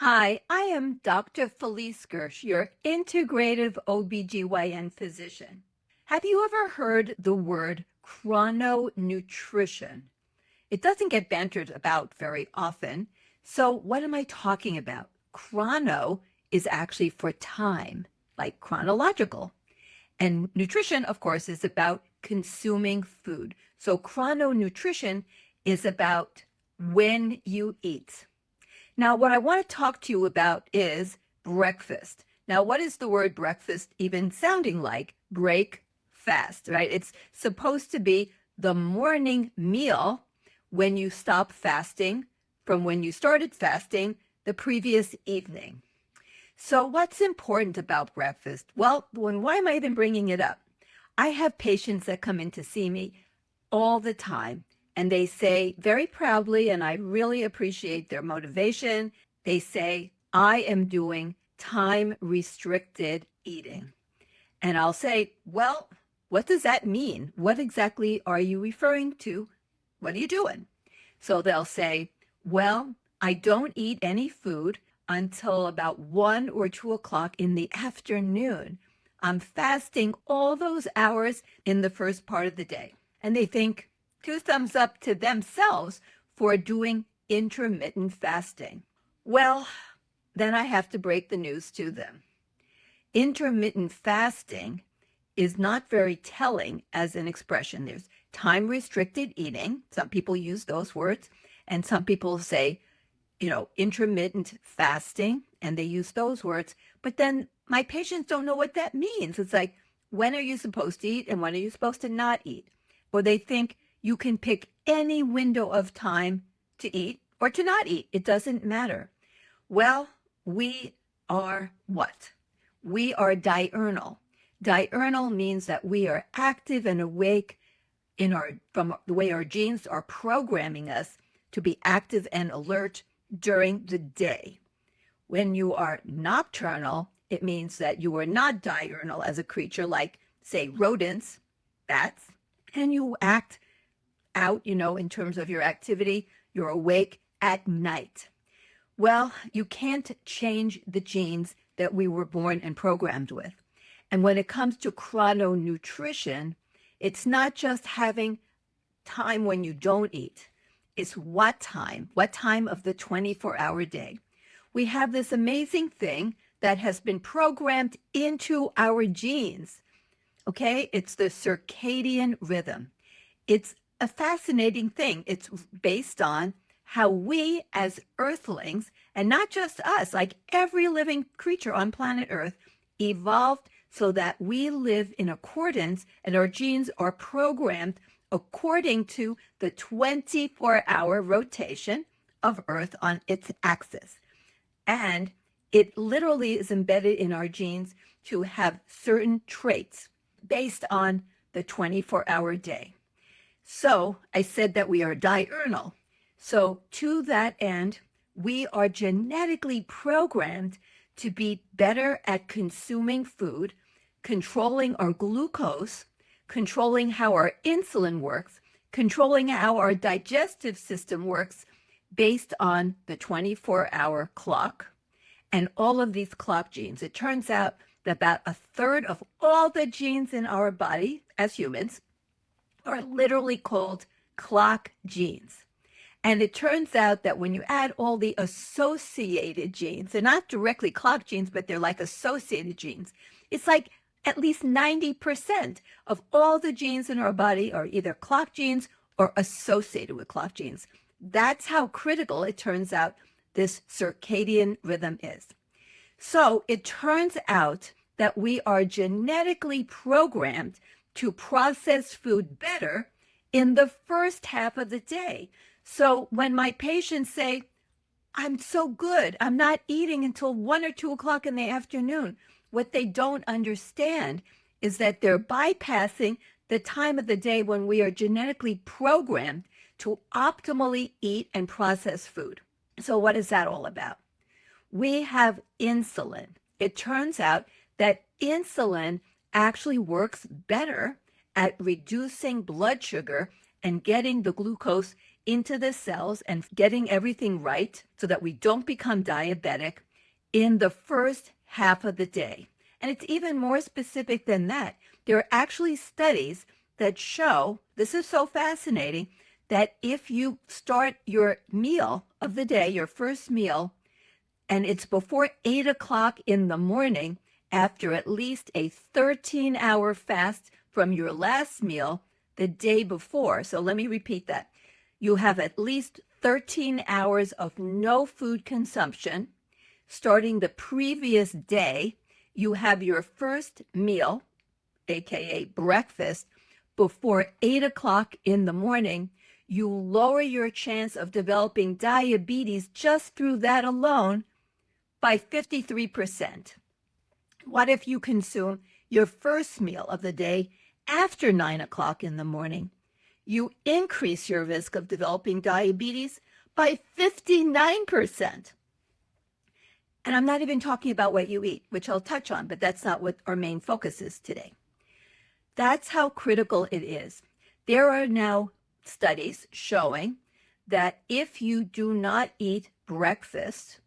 Hi, I am Dr. Felice Gersh, your integrative OBGYN physician. Have you ever heard the word chrononutrition? It doesn't get bantered about very often. So, what am I talking about? Chrono is actually for time, like chronological. And nutrition, of course, is about consuming food. So, chrononutrition is about when you eat. Now, what I want to talk to you about is breakfast. Now, what is the word breakfast even sounding like? Break fast, right? It's supposed to be the morning meal when you stop fasting from when you started fasting the previous evening. So, what's important about breakfast? Well, why am I even bringing it up? I have patients that come in to see me all the time. And they say very proudly, and I really appreciate their motivation, they say, I am doing time restricted eating. And I'll say, well, what does that mean? What exactly are you referring to? What are you doing? So they'll say, well, I don't eat any food until about 1 or 2 o'clock in the afternoon. I'm fasting all those hours in the first part of the day. And they think, two thumbs up to themselves for doing intermittent fasting. Well, then I have to break the news to them. Intermittent fasting is not very telling as an expression. There's time restricted eating. Some people use those words, and some people say, intermittent fasting, and they use those words. But then my patients don't know what that means. It's like, when are you supposed to eat and when are you supposed to not eat? Or they think you can pick any window of time to eat or to not eat. It doesn't matter. Well, we are what? We are diurnal. Diurnal means that we are active and awake from the way our genes are programming us to be active and alert during the day. When you are nocturnal, it means that you are not diurnal as a creature like, say, rodents, bats, and you act out, in terms of your activity, you're awake at night. Well, you can't change the genes that we were born and programmed with. And when it comes to chrononutrition, it's not just having time when you don't eat. It's what time of the 24-hour day. We have this amazing thing that has been programmed into our genes. Okay, it's the circadian rhythm. It's a fascinating thing. It's based on how we as earthlings, and not just us, like every living creature on planet Earth, evolved so that we live in accordance and our genes are programmed according to the 24-hour rotation of Earth on its axis. And it literally is embedded in our genes to have certain traits based on the 24-hour day. So I said that we are diurnal. So to that end, we are genetically programmed to be better at consuming food, controlling our glucose, controlling how our insulin works, controlling how our digestive system works based on the 24-hour clock and all of these clock genes. It turns out that about a third of all the genes in our body as humans are literally called clock genes. And it turns out that when you add all the associated genes, they're not directly clock genes, but they're like associated genes. It's like at least 90% of all the genes in our body are either clock genes or associated with clock genes. That's how critical it turns out this circadian rhythm is. So it turns out that we are genetically programmed to process food better in the first half of the day. So when my patients say, I'm so good, I'm not eating until 1 or 2 o'clock in the afternoon, what they don't understand is that they're bypassing the time of the day when we are genetically programmed to optimally eat and process food. So what is that all about? We have insulin. It turns out that insulin actually works better at reducing blood sugar and getting the glucose into the cells and getting everything right so that we don't become diabetic in the first half of the day. And it's even more specific than that. There are actually studies that show, this is so fascinating, that if you start your meal of the day, your first meal, and it's before 8 o'clock in the morning, after at least a 13-hour fast from your last meal the day before. So let me repeat that. You have at least 13 hours of no food consumption. Starting the previous day, you have your first meal, aka breakfast, before 8 o'clock in the morning. You lower your chance of developing diabetes just through that alone by 53%. What if you consume your first meal of the day after 9 o'clock in the morning? You increase your risk of developing diabetes by 59%. And I'm not even talking about what you eat, which I'll touch on, but that's not what our main focus is today. That's how critical it is. There are now studies showing that if you do not eat breakfast,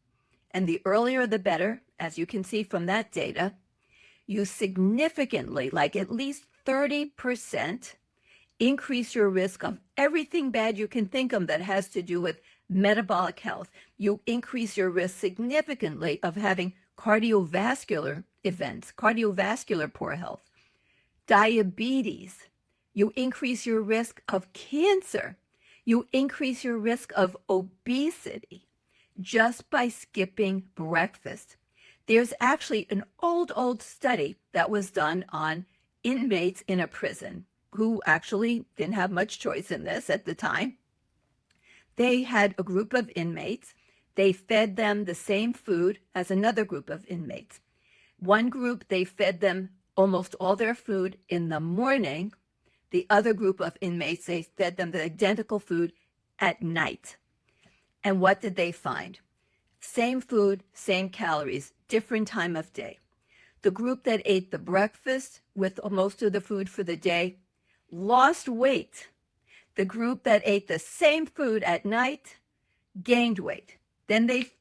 and the earlier the better, as you can see from that data, you significantly, like at least 30%, increase your risk of everything bad you can think of that has to do with metabolic health. You increase your risk significantly of having cardiovascular events, cardiovascular poor health, diabetes. You increase your risk of cancer. You increase your risk of obesity just by skipping breakfast. There's actually an old study that was done on inmates in a prison who actually didn't have much choice in this at the time. They had a group of inmates. They fed them the same food as another group of inmates. One group, they fed them almost all their food in the morning. The other group of inmates, they fed them the identical food at night. And what did they find? Same food, same calories, different time of day. The group that ate the breakfast with most of the food for the day lost weight. The group that ate the same food at night gained weight. Then they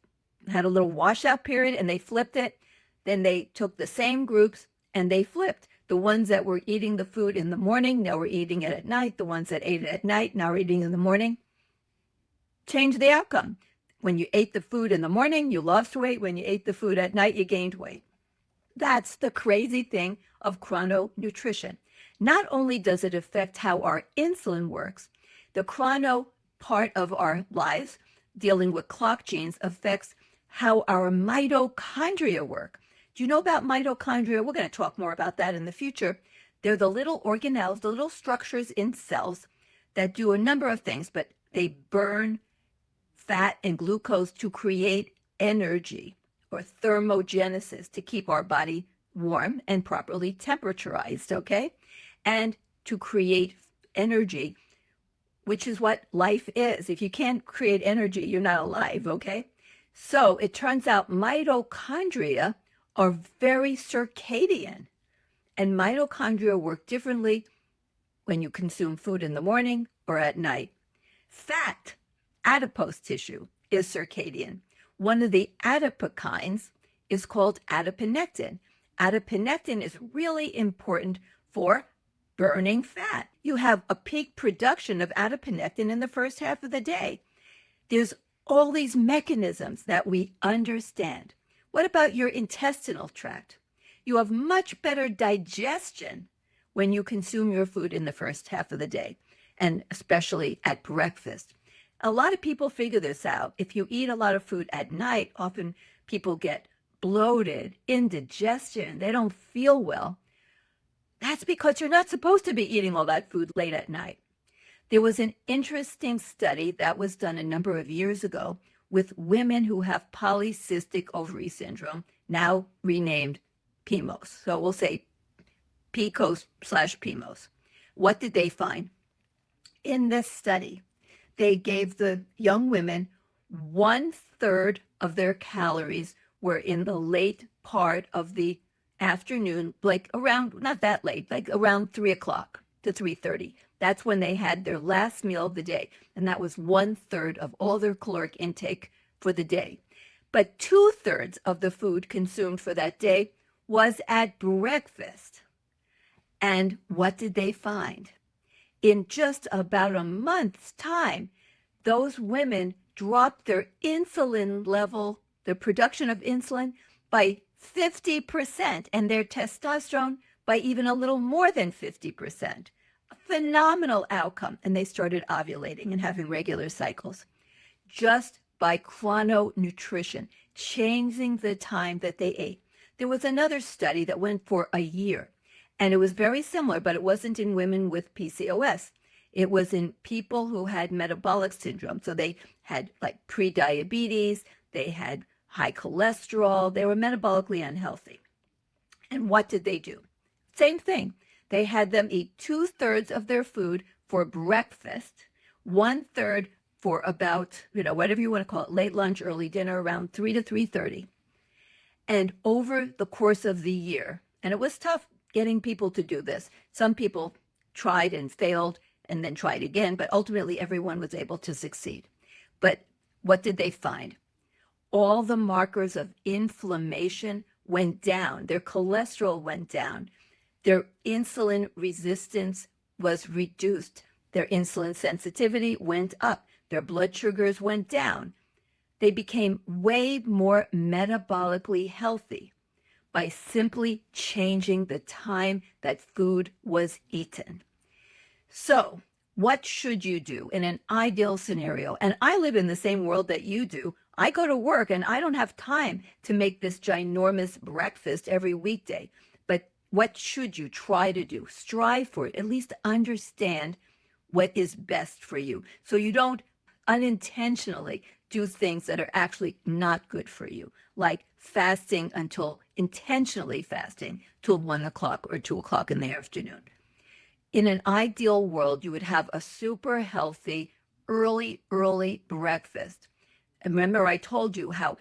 had a little washout period and they flipped it. Then they took the same groups and they flipped. The ones that were eating the food in the morning, now were eating it at night. The ones that ate it at night, now are eating in the morning. Change the outcome. When you ate the food in the morning, you lost weight. When you ate the food at night, you gained weight. That's the crazy thing of chrononutrition. Not only does it affect how our insulin works, the chrono part of our lives, dealing with clock genes, affects how our mitochondria work. Do you know about mitochondria? We're going to talk more about that in the future. They're the little organelles, the little structures in cells that do a number of things, but they burn fat and glucose to create energy, or thermogenesis, to keep our body warm and properly temperaturized, okay? And to create energy, which is what life is. If you can't create energy, you're not alive, okay? So it turns out mitochondria are very circadian, and mitochondria work differently when you consume food in the morning or at night. Fat, adipose tissue, is circadian. One of the adipokines is called adiponectin. Adiponectin is really important for burning fat. You have a peak production of adiponectin in the first half of the day. There's all these mechanisms that we understand. What about your intestinal tract? You have much better digestion when you consume your food in the first half of the day, and especially at breakfast. A lot of people figure this out. If you eat a lot of food at night, often people get bloated, indigestion, they don't feel well. That's because you're not supposed to be eating all that food late at night. There was an interesting study that was done a number of years ago with women who have polycystic ovary syndrome, now renamed PMOS. So we'll say PCOS/PMOS. What did they find? In this study, they gave the young women 1/3 of their calories were in the late part of the afternoon, like around, not that late, like around 3 o'clock. to 3:30. That's when they had their last meal of the day. And that was 1/3 of all their caloric intake for the day. But 2/3 of the food consumed for that day was at breakfast. And what did they find? In just about a month's time, those women dropped their insulin level, the production of insulin, by 50% and their testosterone by even a little more than 50%. A phenomenal outcome. And they started ovulating and having regular cycles just by chrononutrition, changing the time that they ate. There was another study that went for a year, and it was very similar, but it wasn't in women with PCOS. It was in people who had metabolic syndrome. So they had like pre-diabetes, they had high cholesterol, they were metabolically unhealthy. And what did they do? Same thing. They had them eat 2/3 of their food for breakfast, 1/3 for about, whatever you want to call it, late lunch, early dinner, around 3 to 3:30. And over the course of the year, and it was tough getting people to do this. Some people tried and failed and then tried again, but ultimately everyone was able to succeed. But what did they find? All the markers of inflammation went down. Their cholesterol went down. Their insulin resistance was reduced. Their insulin sensitivity went up. Their blood sugars went down. They became way more metabolically healthy by simply changing the time that food was eaten. So, what should you do in an ideal scenario? And I live in the same world that you do. I go to work and I don't have time to make this ginormous breakfast every weekday. But what should you try to do? Strive for it. At least understand what is best for you, so you don't unintentionally do things that are actually not good for you, like intentionally fasting till 1 o'clock or 2 o'clock in the afternoon. In an ideal world, you would have a super healthy, early breakfast. And remember, I told you how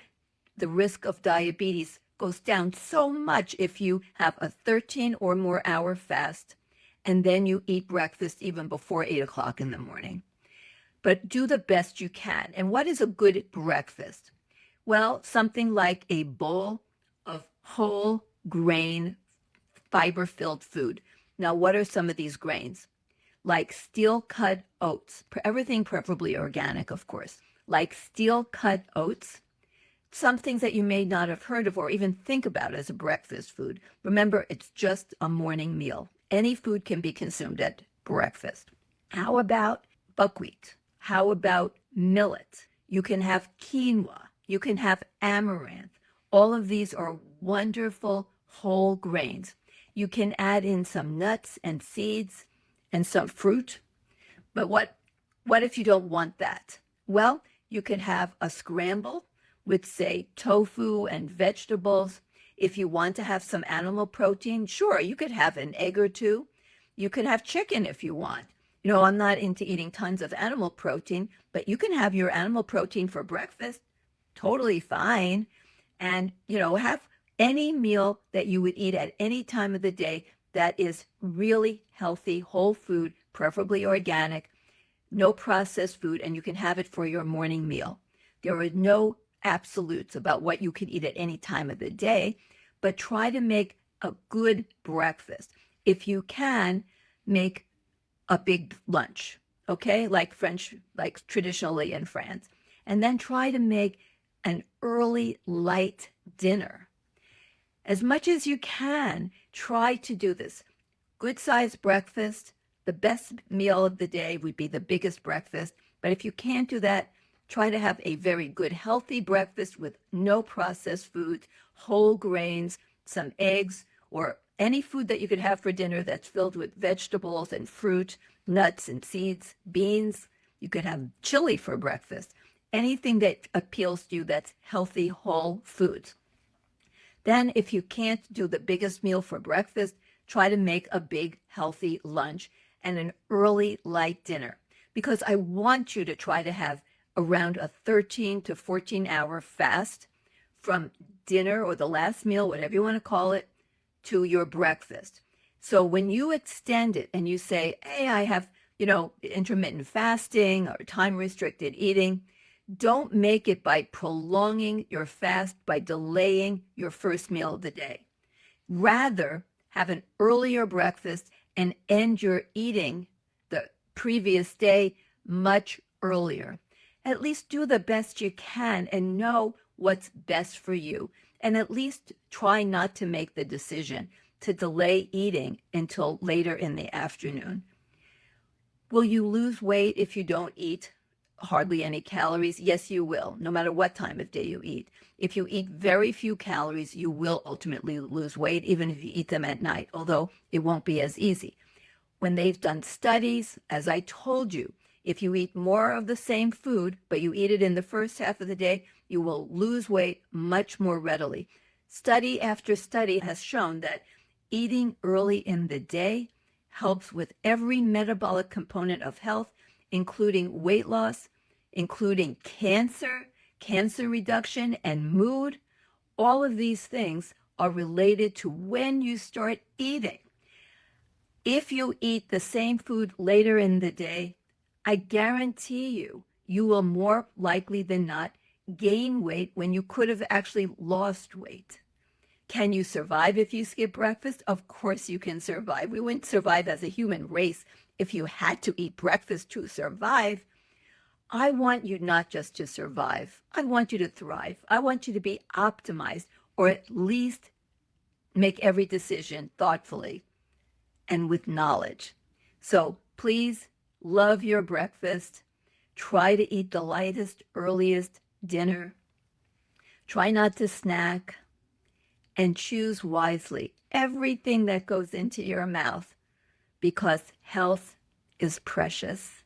the risk of diabetes goes down so much if you have a 13 or more hour fast, and then you eat breakfast even before 8 o'clock in the morning. But do the best you can. And what is a good breakfast? Well, something like a bowl of whole grain, fiber-filled food. Now, what are some of these grains? Like steel-cut oats, everything preferably organic, of course, like steel-cut oats, some things that you may not have heard of or even think about as a breakfast food. Remember, it's just a morning meal. Any food can be consumed at breakfast. How about buckwheat? How about millet? You can have quinoa. You can have amaranth. All of these are wonderful whole grains. You can add in some nuts and seeds and some fruit. But what if you don't want that? Well, you can have a scramble with, say, tofu and vegetables. If you want to have some animal protein, sure, you could have an egg or two. You could have chicken if you want. I'm not into eating tons of animal protein, but you can have your animal protein for breakfast. Totally fine. And, have any meal that you would eat at any time of the day that is really healthy, whole food, preferably organic, no processed food, and you can have it for your morning meal. There are no absolutes about what you can eat at any time of the day, but try to make a good breakfast. If you can, make a big lunch, okay? Like traditionally in France. And then try to make an early light dinner. As much as you can, try to do this. Good sized breakfast. The best meal of the day would be the biggest breakfast. But if you can't do that, try to have a very good, healthy breakfast with no processed foods, whole grains, some eggs, or any food that you could have for dinner that's filled with vegetables and fruit, nuts and seeds, beans. You could have chili for breakfast. Anything that appeals to you that's healthy, whole foods. Then if you can't do the biggest meal for breakfast, try to make a big, healthy lunch and an early, light dinner. Because I want you to try to have around a 13 to 14 hour fast from dinner or the last meal, whatever you want to call it, to your breakfast. So when you extend it and you say, hey, I have, intermittent fasting or time restricted eating, don't make it by prolonging your fast, by delaying your first meal of the day. Rather, have an earlier breakfast and end your eating the previous day much earlier. At least do the best you can and know what's best for you. And at least try not to make the decision to delay eating until later in the afternoon. Will you lose weight if you don't eat hardly any calories? Yes, you will, no matter what time of day you eat. If you eat very few calories, you will ultimately lose weight, even if you eat them at night, although it won't be as easy. When they've done studies, as I told you, if you eat more of the same food, but you eat it in the first half of the day, you will lose weight much more readily. Study after study has shown that eating early in the day helps with every metabolic component of health, including weight loss, including cancer reduction, and mood. All of these things are related to when you start eating. If you eat the same food later in the day, I guarantee you will more likely than not gain weight when you could have actually lost weight. Can you survive if you skip breakfast? Of course you can survive. We wouldn't survive as a human race if you had to eat breakfast to survive. I want you not just to survive. I want you to thrive. I want you to be optimized, or at least make every decision thoughtfully and with knowledge. So please love your breakfast. Try to eat the lightest, earliest dinner. Try not to snack. And choose wisely everything that goes into your mouth, because health is precious.